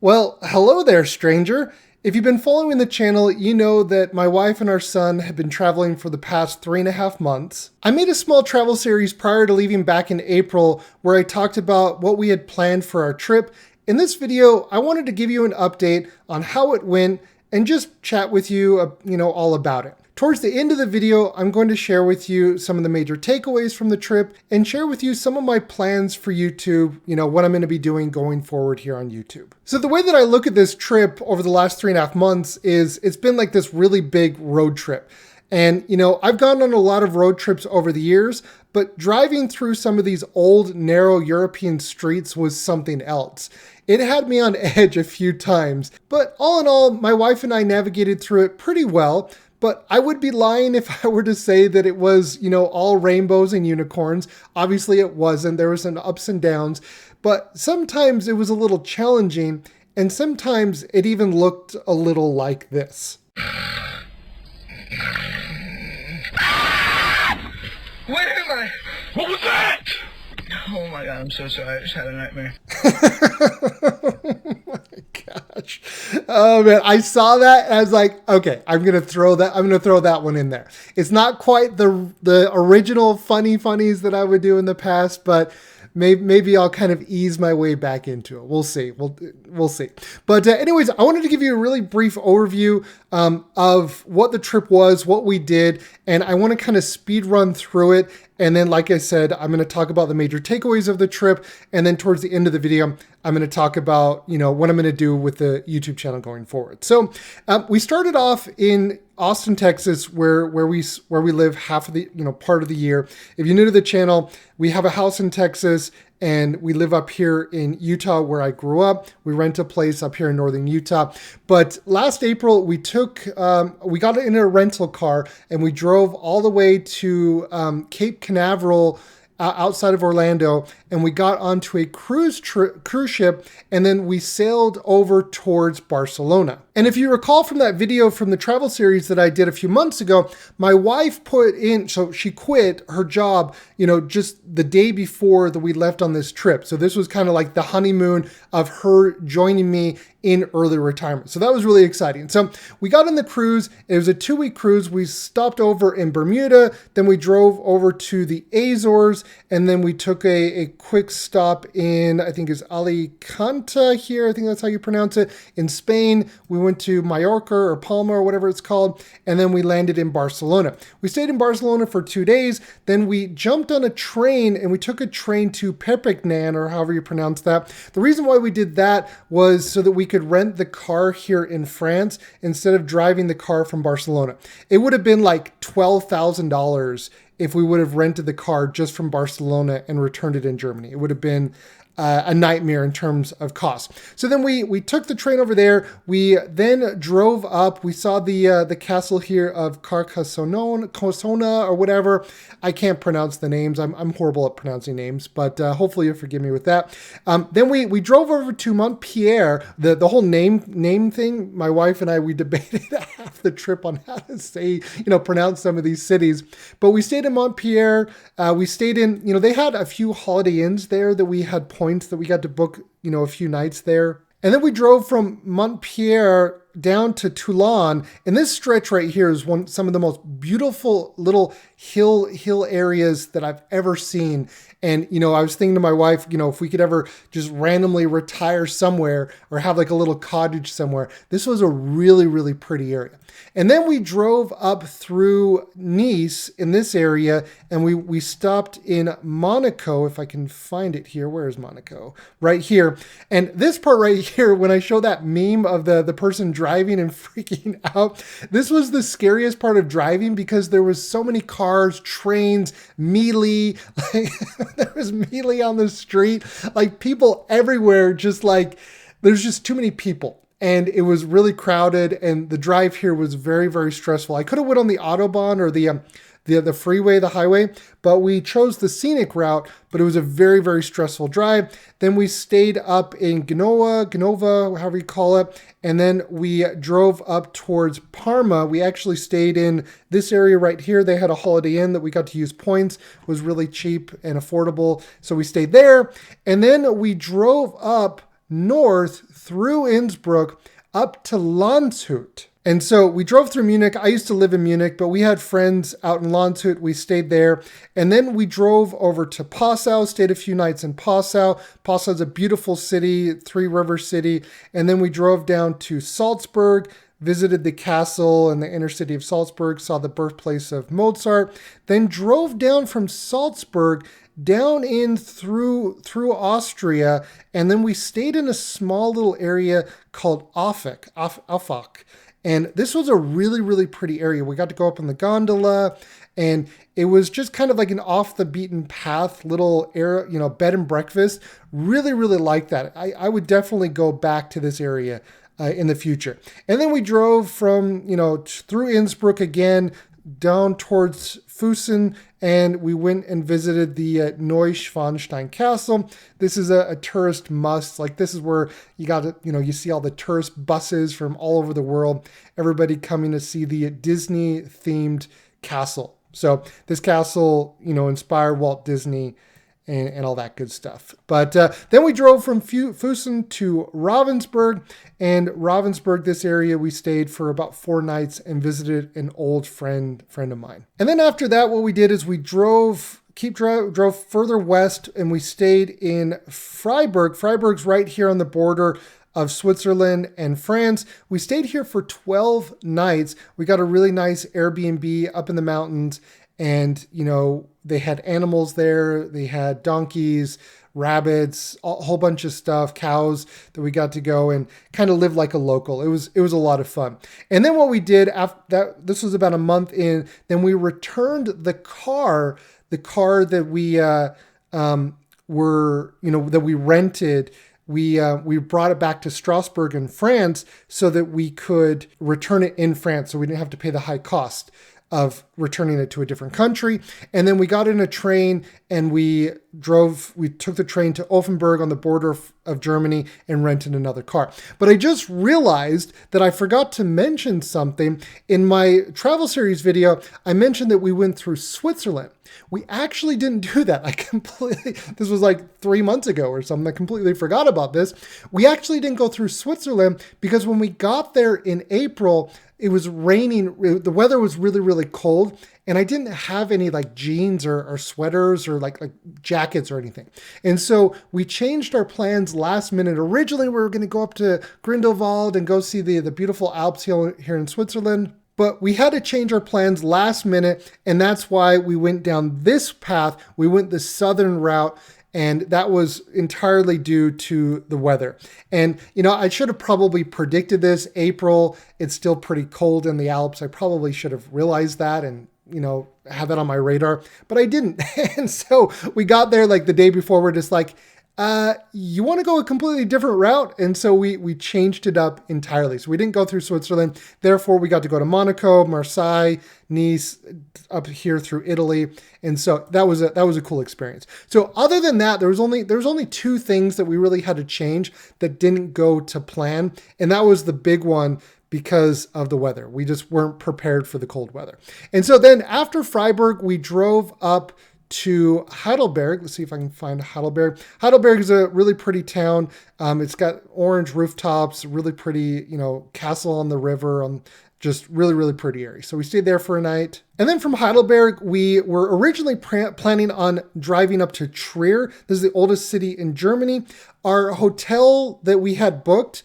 Well, hello there, stranger. If you've been following the channel, you know that my wife and our son have been traveling for the past 3.5 months. I made a small travel series prior to leaving back in April where I talked about what we had planned for our trip. In this video, I wanted to give you an update on how it went and just chat with you, all about it. Towards the end of the video, I'm going to share with you some of the major takeaways from the trip and share with you some of my plans for YouTube, what I'm going to be doing going forward here on YouTube. So the way that I look at this trip over the last 3.5 months is it's been like this really big road trip. And, I've gone on a lot of road trips over the years, but driving through some of these old, narrow European streets was something else. It had me on edge a few times, but all in all, my wife and I navigated through it pretty well. But I would be lying if I were to say that it was, all rainbows and unicorns. Obviously it wasn't. There was some ups and downs, but sometimes it was a little challenging, and sometimes it even looked a little like this. Where am I? What was that? Oh my God, I'm so sorry. I just had a nightmare. Oh my gosh. Oh man, I saw that and I was like, okay, I'm going to throw that one in there. It's not quite the original funnies that I would do in the past, but maybe I'll kind of ease my way back into it. We'll see. We'll see. But anyways, I wanted to give you a really brief overview of what the trip was, what we did, and I want to kind of speed run through it. And then, like I said, I'm going to talk about the major takeaways of the trip. And then towards the end of the video, I'm going to talk about, what I'm going to do with the YouTube channel going forward. So we started off in Austin, Texas, where we live half of the, part of the year. If you're new to the channel, we have a house in Texas and we live up here in Utah where I grew up. We rent a place up here in northern Utah. But last April, we got in a rental car and we drove all the way to Cape Canaveral outside of Orlando, and we got onto a cruise ship, and then we sailed over towards Barcelona. And if you recall from that video from the travel series that I did a few months ago, my wife so she quit her job, just the day before that we left on this trip. So this was kind of like the honeymoon of her joining me in early retirement. So that was really exciting. So we got on the cruise. It was a 2-week cruise. We stopped over in Bermuda, then we drove over to the Azores, and then we took a quick stop in, I think it's Alicante here. I think that's how you pronounce it. In Spain, we went to Mallorca or Palma or whatever it's called. And then we landed in Barcelona. We stayed in Barcelona for 2 days. Then we jumped on a train and we took a train to Perpignan, or however you pronounce that. The reason why we did that was so that we could rent the car here in France instead of driving the car from Barcelona. It would have been like $12,000 if we would have rented the car just from Barcelona and returned it in Germany. It would have been a nightmare in terms of cost. So then we took the train over there. We then drove up. We saw the castle here of Carcassonne or whatever. I can't pronounce the names. I'm horrible at pronouncing names, but hopefully you'll forgive me with that. Then we drove over to Montpellier. The whole name thing, my wife and I, we debated half the trip on how to say, pronounce some of these cities. But we stayed in Montpellier. We stayed in, they had a few Holiday Inns there that we had points that we got to book, a few nights there. And then we drove from Montpellier down to Toulon. And this stretch right here is some of the most beautiful little hill areas that I've ever seen. And, I was thinking to my wife, if we could ever just randomly retire somewhere or have like a little cottage somewhere, this was a really, really pretty area. And then we drove up through Nice in this area, and we stopped in Monaco, if I can find it here. Where is Monaco? Right here. And this part right here, when I show that meme of the person driving and freaking out, this was the scariest part of driving because there was so many cars, trains, melee, like there was melee on the street, like people everywhere, just like there's just too many people. And it was really crowded, and the drive here was very, very stressful. I could have went on the Autobahn or the freeway, the highway, but we chose the scenic route, but it was a very, very stressful drive. Then we stayed up in Genova, however you call it, and then we drove up towards Parma. We actually stayed in this area right here. They had a Holiday Inn that we got to use points. It was really cheap and affordable, so we stayed there. And then we drove up north through Innsbruck up to Landshut. And so we drove through Munich. I used to live in Munich, but we had friends out in Landshut. We stayed there. And then we drove over to Passau, stayed a few nights in Passau. Passau is a beautiful city, three-river city. And then we drove down to Salzburg, visited the castle and the inner city of Salzburg, saw the birthplace of Mozart, then drove down from Salzburg down in through Austria, and then we stayed in a small little area called Offach. And this was a really, really pretty area. We got to go up in the gondola, and it was just kind of like an off the beaten path little area, bed and breakfast. Really, really like that. I would definitely go back to this area in the future. And then we drove from, through Innsbruck again, down towards Füssen, and we went and visited the Neuschwanstein Castle. This is a tourist must. Like, this is where you got to, you see all the tourist buses from all over the world, everybody coming to see the Disney themed castle. So this castle, inspired Walt Disney and all that good stuff. But then we drove from Füssen to Ravensburg, and Ravensburg, this area, we stayed for about 4 nights and visited an old friend of mine. And then after that, what we did is we drove further west, and we stayed in Freiburg. Freiburg's right here on the border of Switzerland and France. We stayed here for 12 nights. We got a really nice Airbnb up in the mountains, and, they had animals there. They had donkeys, rabbits, a whole bunch of stuff, cows that we got to go and kind of live like a local. It was a lot of fun. And then what we did after that, this was about a month in, then we returned the car that we that we rented. We brought it back to Strasbourg in France so that we could return it in France, so we didn't have to pay the high cost of returning it to a different country. And then we got in a train and we took the train to Offenburg on the border of Germany and rented another car. But I just realized that I forgot to mention something. In my travel series video, I mentioned that we went through Switzerland. We actually didn't do that. This was like 3 months ago or something. I completely forgot about this. We actually didn't go through Switzerland because when we got there in April, it was raining. The weather was really, really cold. And I didn't have any like jeans or sweaters or like jackets or anything. And so we changed our plans last minute. Originally, we were going to go up to Grindelwald and go see the beautiful Alps here in Switzerland. But we had to change our plans last minute, and that's why we went down this path. We went the southern route, and that was entirely due to the weather. And, I should have probably predicted this. April, it's still pretty cold in the Alps. I probably should have realized that and, have that on my radar, but I didn't. And so we got there like the day before. We're just like, you want to go a completely different route? And so we changed it up entirely. So we didn't go through Switzerland. Therefore, we got to go to Monaco, Marseille, Nice, up here through Italy. And so that was a cool experience. So other than that, there was only 2 things that we really had to change that didn't go to plan. And that was the big one because of the weather. We just weren't prepared for the cold weather. And so then after Freiburg, we drove up to Heidelberg. Let's see if I can find Heidelberg. Heidelberg is a really pretty town. It's got orange rooftops, really pretty, castle on the river, just really, really pretty area. So we stayed there for a night. And then from Heidelberg, we were originally planning on driving up to Trier. This is the oldest city in Germany. Our hotel that we had booked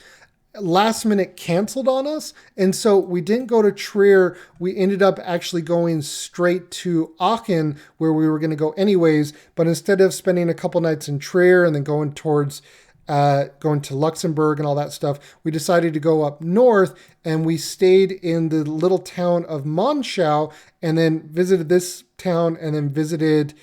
last minute canceled on us. And so we didn't go to Trier. We ended up actually going straight to Aachen, where we were going to go anyways. But instead of spending a couple nights in Trier and then going to Luxembourg and all that stuff, we decided to go up north, and we stayed in the little town of Monschau and then visited this town and then visited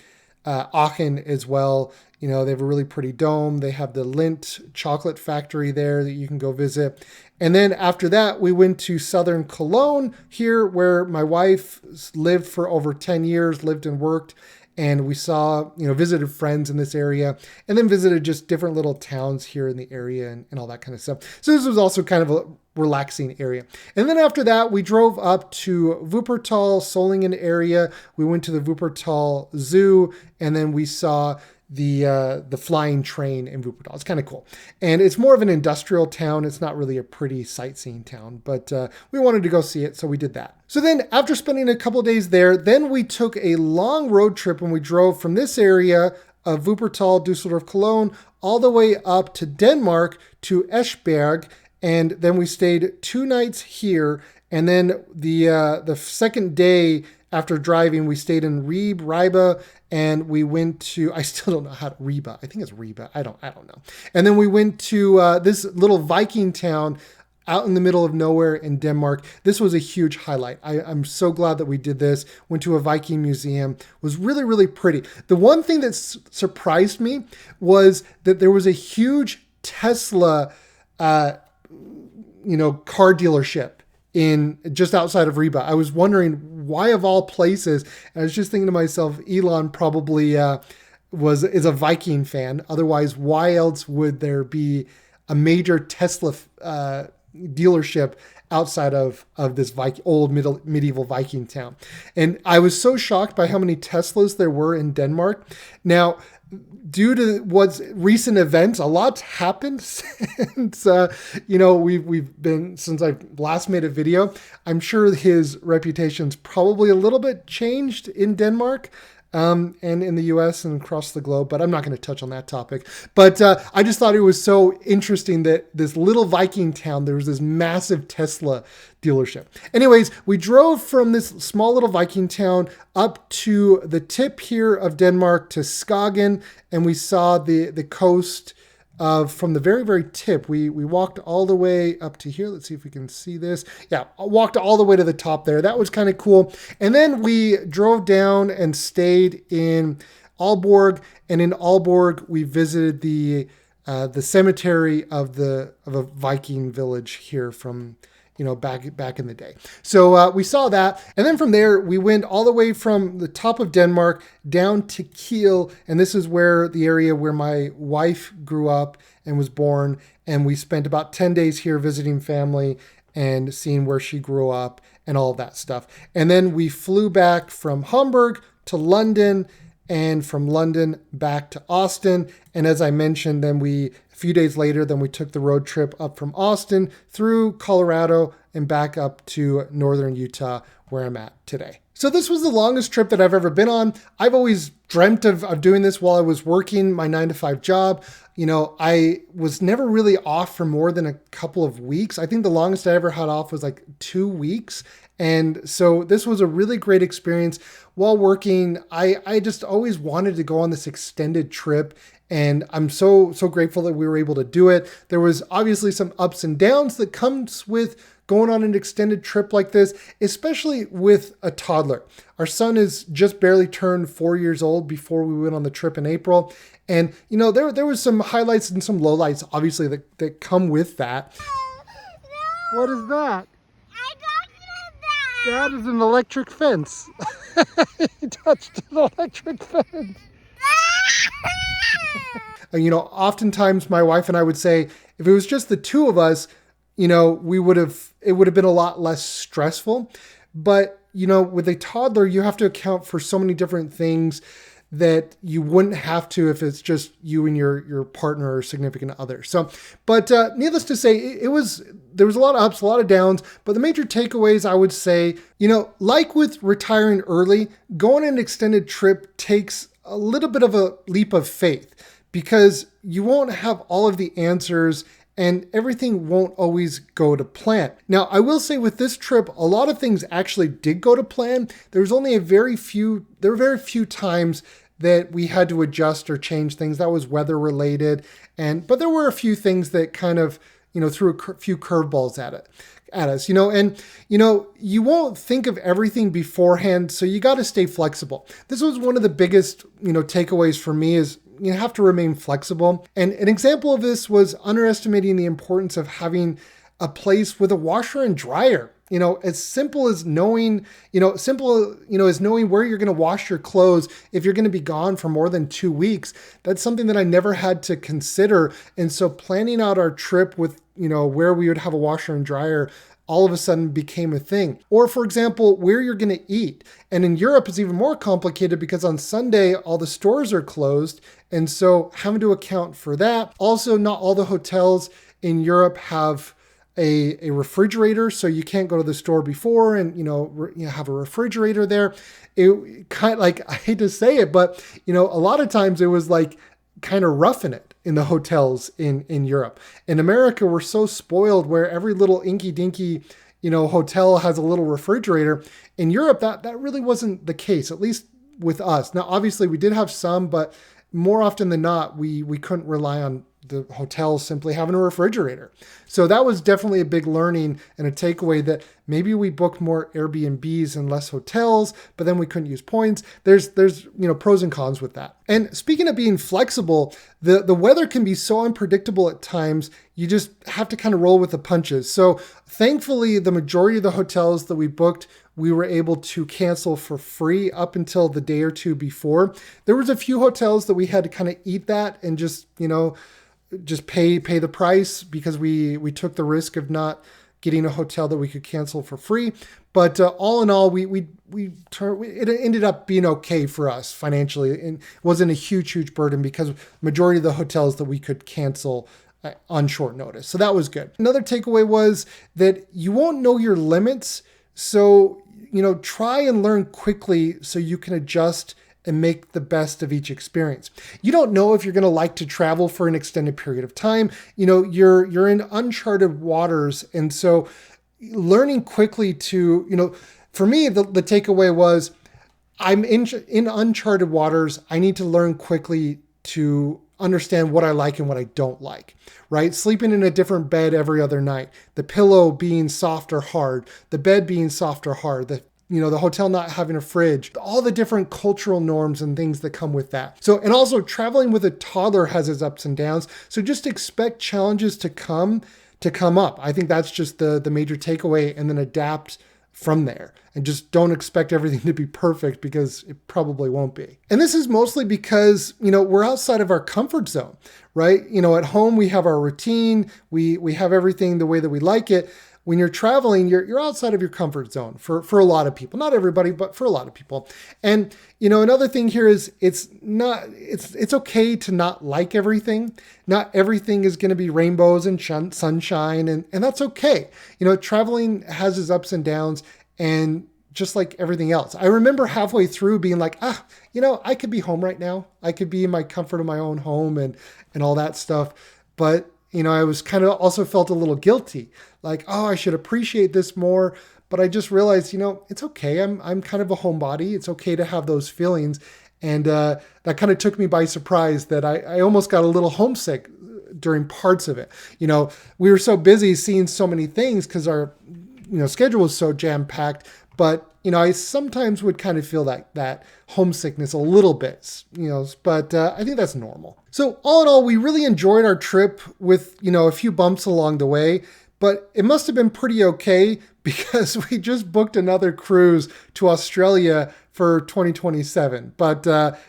Aachen as well. They have a really pretty dome. They have the Lindt chocolate factory there that you can go visit. And then after that, we went to southern Cologne here, where my wife lived for over 10 years, lived and worked. And we saw, visited friends in this area, and then visited just different little towns here in the area and all that kind of stuff. So this was also kind of a relaxing area. And then after that, we drove up to Wuppertal, Solingen area. We went to the Wuppertal Zoo, and then we saw the flying train in Wuppertal. It's kind of cool. And it's more of an industrial town. It's not really a pretty sightseeing town, but we wanted to go see it, so we did that. So then after spending a couple of days there, then we took a long road trip when we drove from this area of Wuppertal, Düsseldorf, Cologne, all the way up to Denmark to Esbjerg. And then we stayed 2 nights here. And then the second day after driving, we stayed in Ribe, and we went to, I still don't know how to, Ribe. I think it's Ribe. I don't know. And then we went to this little Viking town out in the middle of nowhere in Denmark. This was a huge highlight. I'm so glad that we did this. Went to a Viking museum. It was really, really pretty. The one thing that surprised me was that there was a huge Tesla, car dealership in just outside of Ribe. I was wondering why of all places. And I was just thinking to myself, Elon probably is a Viking fan. Otherwise, why else would there be a major Tesla dealership outside of this old medieval Viking town? And I was so shocked by how many Teslas there were in Denmark. Now, due to what's recent events, a lot's happened since we've been since I last made a video. I'm sure his reputation's probably a little bit changed in Denmark. And in the US and across the globe, but I'm not going to touch on that topic. But I just thought it was so interesting that this little Viking town, there was this massive Tesla dealership. Anyways, we drove from this small little Viking town up to the tip here of Denmark to Skagen, and we saw the coast from the very, very tip. We walked all the way up to here. Let's see if we can see this. Yeah, walked all the way to the top there. That was kind of cool. And then we drove down and stayed in Aalborg. And in Aalborg, we visited the cemetery of a Viking village here from back in the day. So we saw that. And then from there, we went all the way from the top of Denmark down to Kiel. And this is where the area where my wife grew up and was born. And we spent about 10 days here visiting family and seeing where she grew up and all of that stuff. And then we flew back from Hamburg to London, and from London back to Austin. And as I mentioned, then a few days later, then we took the road trip up from Austin through Colorado and back up to northern Utah, where I'm at today. So this was the longest trip that I've ever been on. I've always dreamt of doing this while I was working my 9-to-5 job. I was never really off for more than a couple of weeks. I think the longest I ever had off was like 2 weeks. And so this was a really great experience while working. I just always wanted to go on this extended trip, and I'm so grateful that we were able to do it. There was obviously some ups and downs that comes with going on an extended trip like this, especially with a toddler. Our son is just barely turned 4 years old before we went on the trip in April. And, there was some highlights and some lowlights, obviously, that come with that. No. What is that? That is an electric fence. He touched an electric fence. Oftentimes my wife and I would say, if it was just the two of us, it would have been a lot less stressful. But, with a toddler, you have to account for so many different things that you wouldn't have to if it's just you and your partner or significant other. So, but needless to say, there was a lot of ups, a lot of downs, but the major takeaways I would say, like with retiring early, going on an extended trip takes a little bit of a leap of faith, because you won't have all of the answers and everything won't always go to plan. Now, I will say with this trip, a lot of things actually did go to plan. There were very few times that we had to adjust or change things. That was weather related. But there were a few things that kind of, threw a few curveballs at us, and, you won't think of everything beforehand. So you got to stay flexible. This was one of the biggest, takeaways for me is, you have to remain flexible. And an example of this was underestimating the importance of having a place with a washer and dryer. As simple as knowing where you're going to wash your clothes if you're going to be gone for more than 2 weeks. That's something that I never had to consider. And so planning out our trip with, where we would have a washer and dryer all of a sudden became a thing. Or for example, where you're going to eat. And in Europe, it's even more complicated because on Sunday, all the stores are closed. And so having to account for that. Also, not all the hotels in Europe have a refrigerator, so you can't go to the store before and have a refrigerator there. It kind of, like, I hate to say it, but a lot of times it was like kind of roughing it in the hotels in Europe. In America, we're so spoiled where every little inky dinky hotel has a little refrigerator. In Europe, that really wasn't the case, at least with us. Now, obviously, we did have some, but more often than not, we couldn't rely on the hotels simply having a refrigerator. So that was definitely a big learning and a takeaway, that maybe we booked more Airbnbs and less hotels, but then we couldn't use points. There's pros and cons with that. And speaking of being flexible, the weather can be so unpredictable at times. You just have to kind of roll with the punches. So thankfully, the majority of the hotels that we booked, we were able to cancel for free up until the day or two before. There was a few hotels that we had to kind of eat that and just pay the price, because we took the risk of not getting a hotel that we could cancel for free. But all in all, it ended up being okay for us financially, and wasn't a huge burden because majority of the hotels that we could cancel on short notice. So that was good. Another takeaway was that you won't know your limits. So, try and learn quickly so you can adjust and make the best of each experience. You don't know if you're going to like to travel for an extended period of time. You're in uncharted waters. And so learning quickly to, for me, the takeaway was, I'm in uncharted waters. I need to learn quickly to understand what I like and what I don't like, right? Sleeping in a different bed every other night, the pillow being soft or hard, the bed being soft or hard, the hotel not having a fridge, all the different cultural norms and things that come with that. So, and also traveling with a toddler has its ups and downs. So just expect challenges to come up. I think that's just the major takeaway, and then adapt from there, and just don't expect everything to be perfect, because it probably won't be. And this is mostly because, we're outside of our comfort zone, right? At home, we have our routine, we have everything the way that we like it. When you're traveling, you're outside of your comfort zone for a lot of people, not everybody, but for a lot of people. And, another thing here is it's okay to not like everything. Not everything is going to be rainbows and sunshine, and that's okay. Traveling has its ups and downs, and just like everything else. I remember halfway through being like, I could be home right now. I could be in my comfort of my own home and all that stuff. But I was kind of also felt a little guilty, like, I should appreciate this more. But I just realized, it's okay. I'm kind of a homebody. It's okay to have those feelings. And that kind of took me by surprise, that I almost got a little homesick during parts of it. We were so busy seeing so many things because our schedule was so jam-packed. But, I sometimes would kind of feel that homesickness a little bit, but I think that's normal. So all in all, we really enjoyed our trip with, a few bumps along the way, but it must have been pretty okay, because we just booked another cruise to Australia for 2027. But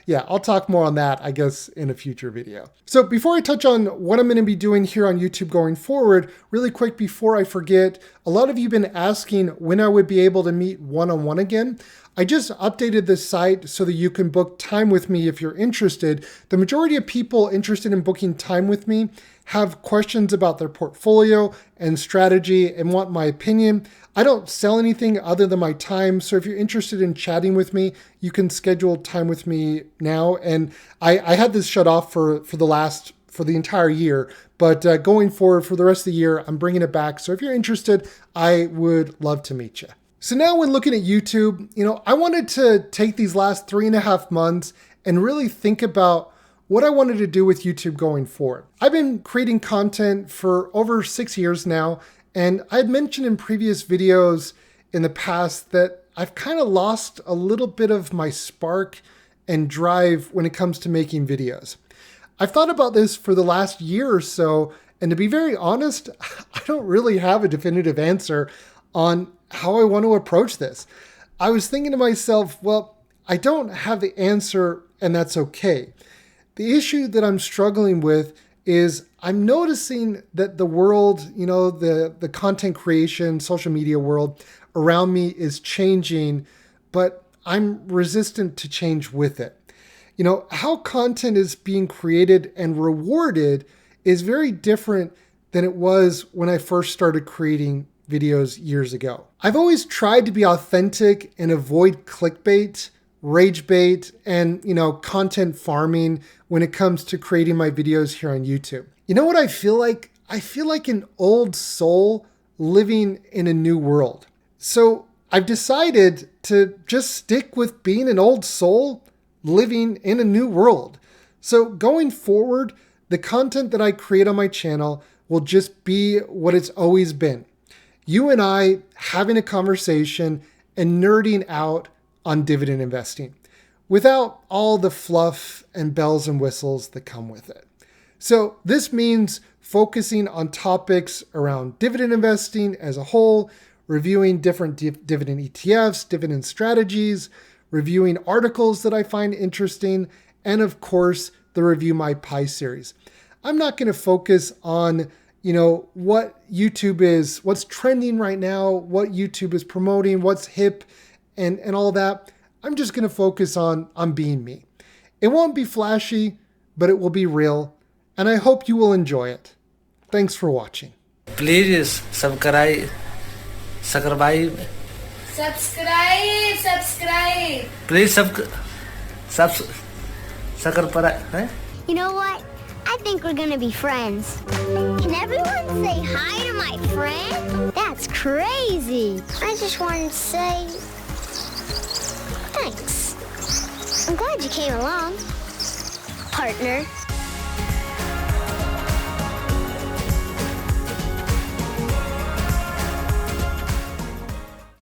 yeah, I'll talk more on that, I guess, in a future video. So before I touch on what I'm going to be doing here on YouTube going forward, really quick before I forget, a lot of you have been asking when I would be able to meet one-on-one again. I just updated this site so that you can book time with me if you're interested. The majority of people interested in booking time with me have questions about their portfolio and strategy and want my opinion. I don't sell anything other than my time. So if you're interested in chatting with me, you can schedule time with me now. And I had this shut off for the entire year, but going forward for the rest of the year, I'm bringing it back. So if you're interested, I would love to meet you. So now when looking at YouTube, I wanted to take these last 3.5 months and really think about what I wanted to do with YouTube going forward. I've been creating content for over 6 years now, and I had mentioned in previous videos in the past that I've kind of lost a little bit of my spark and drive when it comes to making videos. I've thought about this for the last year or so, and to be very honest, I don't really have a definitive answer on how I want to approach this. I was thinking to myself, well, I don't have the answer, and that's okay. The issue that I'm struggling with is I'm noticing that the world, the content creation, social media world around me is changing, but I'm resistant to change with it. How content is being created and rewarded is very different than it was when I first started creating videos years ago. I've always tried to be authentic and avoid clickbait, rage bait, and, content farming when it comes to creating my videos here on YouTube. You know what I feel like? I feel like an old soul living in a new world. So I've decided to just stick with being an old soul living in a new world. So going forward, the content that I create on my channel will just be what it's always been. You and I having a conversation and nerding out on dividend investing without all the fluff and bells and whistles that come with it. So this means focusing on topics around dividend investing as a whole, reviewing different dividend ETFs, dividend strategies, reviewing articles that I find interesting, and of course, the Review My Pie series. I'm not going to focus on, what YouTube is, what's trending right now, what YouTube is promoting, what's hip, and all that. I'm just going to focus on being me. It won't be flashy, but it will be real, and I hope you will enjoy it. Thanks for watching. Please subscribe. Please subscribe. You know what? I think we're gonna be friends. Can everyone say hi to my friend? That's crazy. I just wanted to say thanks. I'm glad you came along, partner.